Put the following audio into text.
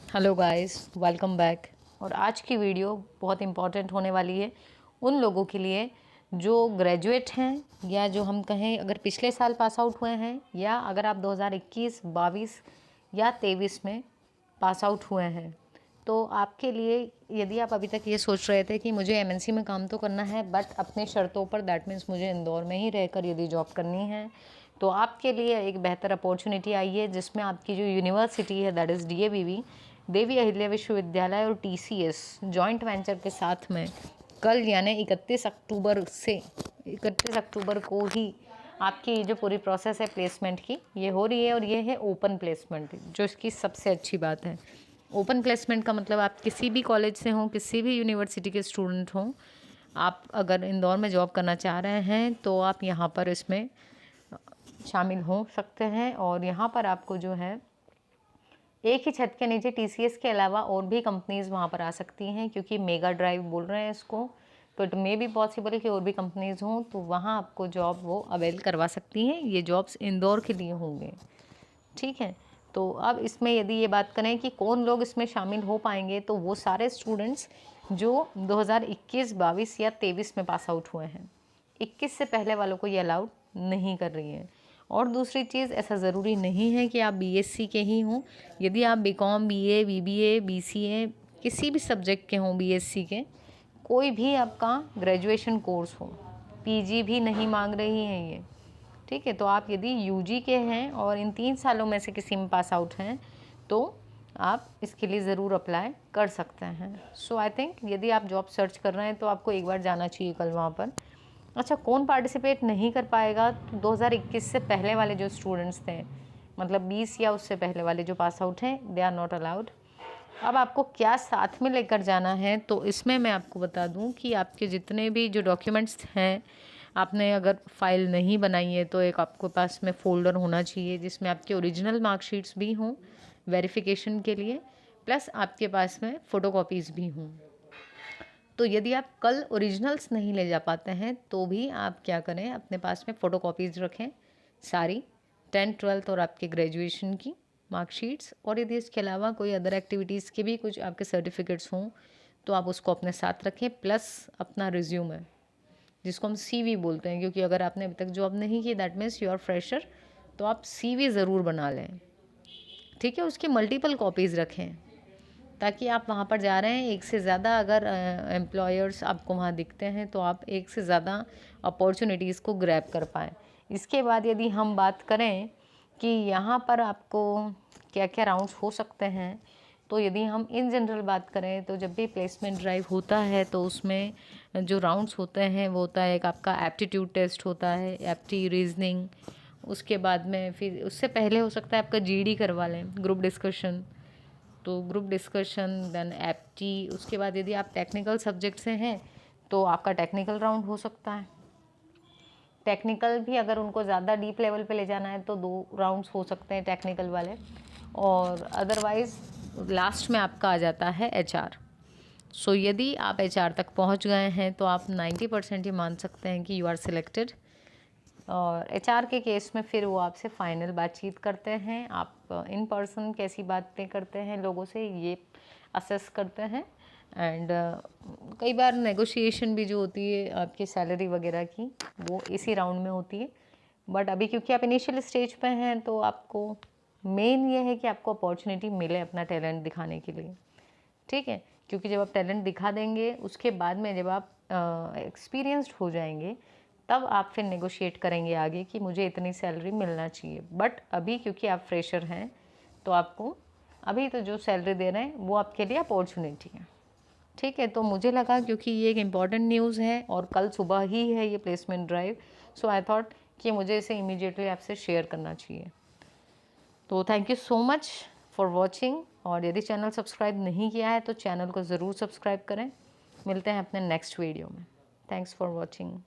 Hello guys, welcome back. और आज की वीडियो बहुत इम्पॉर्टेंट होने वाली है उन लोगों के लिए जो ग्रेजुएट हैं, या जो हम कहें अगर पिछले साल पास आउट हुए हैं, या अगर आप 2021, 22 या 23 में पास आउट हुए हैं। तो आपके लिए, यदि आप अभी तक ये सोच रहे थे कि मुझे एमएनसी में काम तो करना है बट अपने शर्तों पर, दैट मीन्स मुझे इंदौर में ही रहकर यदि जॉब करनी है, तो आपके लिए एक बेहतर अपॉर्चुनिटी आई है जिसमें आपकी जो यूनिवर्सिटी है, that is DAVV, Devi Ahilya विश्वविद्यालय और टीसीएस जॉइंट वेंचर के साथ में कल यानी 31 अक्टूबर को ही आपकी जो पूरी प्रोसेस है प्लेसमेंट की, ये हो रही है। और ये है ओपन प्लेसमेंट, जो इसकी सबसे अच्छी बात है। ओपन प्लेसमेंट का मतलब आप किसी भी कॉलेज से हों, किसी भी यूनिवर्सिटी के स्टूडेंट हों, आप अगर इंदौर में जॉब करना चाह रहे हैं तो आप यहाँ पर इसमें शामिल हो सकते हैं। और यहाँ पर आपको जो है एक ही छत के नीचे टीसीएस के अलावा और भी कंपनीज़ वहाँ पर आ सकती हैं, क्योंकि मेगा ड्राइव बोल रहे हैं इसको, तो इट मे बी पॉसिबल कि और भी कंपनीज़ हों, तो वहाँ आपको जॉब वो अवेल करवा सकती हैं। ये जॉब्स इंदौर के लिए होंगे, ठीक है। तो अब इसमें यदि ये बात करें कि कौन लोग इसमें शामिल हो पाएंगे, तो वो सारे स्टूडेंट्स जो 2021, 22 या 23 में पास आउट हुए हैं। 21 से पहले वालों को ये अलाउड नहीं कर रही है। और दूसरी चीज़, ऐसा ज़रूरी नहीं है कि आप बीएससी के ही हों। यदि आप बीकॉम, बीए, बीबीए, बीसीए किसी भी सब्जेक्ट के हों, बीएससी के, कोई भी आपका ग्रेजुएशन कोर्स हो, पीजी भी नहीं मांग रही हैं ये, ठीक है। तो आप यदि यूजी के हैं और इन 3 सालों में से किसी में पास आउट हैं, तो आप इसके लिए ज़रूर अप्लाई कर सकते हैं। सो आई थिंक यदि आप जॉब सर्च कर रहे हैं तो आपको एक बार जाना चाहिए कल वहाँ पर। अच्छा, कौन पार्टिसिपेट नहीं कर पाएगा? तो 2021 से पहले वाले जो स्टूडेंट्स थे, मतलब 20 या उससे पहले वाले जो पास आउट हैं, दे आर नॉट अलाउड। अब आपको क्या साथ में लेकर जाना है, तो इसमें मैं आपको बता दूं कि आपके जितने भी जो डॉक्यूमेंट्स हैं, आपने अगर फ़ाइल नहीं बनाई है तो एक आपके पास में फ़ोल्डर होना चाहिए जिसमें आपके ओरिजिनल मार्कशीट्स भी हों वेरिफिकेशन के लिए, प्लस आपके पास में फ़ोटोकॉपीज़ भी हों। तो यदि आप कल ओरिजिनल्स नहीं ले जा पाते हैं तो भी आप क्या करें, अपने पास में फ़ोटोकॉपीज़ रखें सारी, 10th 12th और आपके ग्रेजुएशन की मार्कशीट्स। और यदि इसके अलावा कोई अदर एक्टिविटीज़ के भी कुछ आपके सर्टिफिकेट्स हों तो आप उसको अपने साथ रखें, प्लस अपना रिज्यूमे, जिसको हम सीवी बोलते हैं, क्योंकि अगर आपने अभी तक जॉब नहीं की, that means you are fresher, तो आप सीवी ज़रूर बना लें, ठीक है। उसकी मल्टीपल कॉपीज़ रखें ताकि आप वहाँ पर जा रहे हैं, एक से ज़्यादा अगर एम्प्लॉयर्स आपको वहाँ दिखते हैं तो आप एक से ज़्यादा अपॉर्चुनिटीज़ को ग्रैब कर पाएँ। इसके बाद यदि हम बात करें कि यहाँ पर आपको क्या क्या राउंड्स हो सकते हैं, तो यदि हम इन जनरल बात करें तो जब भी प्लेसमेंट ड्राइव होता है तो उसमें जो राउंड्स होते हैं वो होता है, एक आपका एप्टीट्यूड टेस्ट होता है, एप्टी रीजनिंग। उसके बाद में फिर उससे पहले हो सकता है आपका जीडी करवा लें, ग्रुप डिस्कशन, तो ग्रुप डिस्कशन, देन एप्टी। उसके बाद यदि आप टेक्निकल सब्जेक्ट से हैं तो आपका टेक्निकल राउंड हो सकता है। टेक्निकल भी अगर उनको ज़्यादा डीप लेवल पे ले जाना है तो 2 राउंड्स हो सकते हैं टेक्निकल वाले। और अदरवाइज़ लास्ट में आपका आ जाता है एचआर। सो यदि आप एचआर तक पहुंच गए हैं तो आप 90% ही मान सकते हैं कि यू आर सिलेक्टेड। और एचआर के केस में फिर वो आपसे फाइनल बातचीत करते हैं, आप इन पर्सन कैसी बातें करते हैं लोगों से ये असेस करते हैं। एंड कई बार नेगोशिएशन भी जो होती है आपकी सैलरी वगैरह की, वो इसी राउंड में होती है। बट अभी क्योंकि आप इनिशियल स्टेज पे हैं तो आपको मेन ये है कि आपको अपॉर्चुनिटी मिले अपना टैलेंट दिखाने के लिए, ठीक है। क्योंकि जब आप टैलेंट दिखा देंगे, उसके बाद में जब आप एक्सपीरियंस्ड हो जाएंगे, तब आप फिर नेगोशिएट करेंगे आगे कि मुझे इतनी सैलरी मिलना चाहिए। बट अभी क्योंकि आप फ्रेशर हैं तो आपको अभी तो जो सैलरी दे रहे हैं वो आपके लिए अपॉर्चुनिटी है, ठीक है। तो मुझे लगा क्योंकि ये एक इम्पॉर्टेंट न्यूज़ है और कल सुबह ही है ये placement drive, so I thought कि मुझे इसे इमीडिएटली आपसे शेयर करना चाहिए। तो thank you so much for watching. और यदि चैनल सब्सक्राइब नहीं किया है तो चैनल को ज़रूर सब्सक्राइब करें। मिलते हैं अपने नेक्स्ट वीडियो में। Thanks for watching.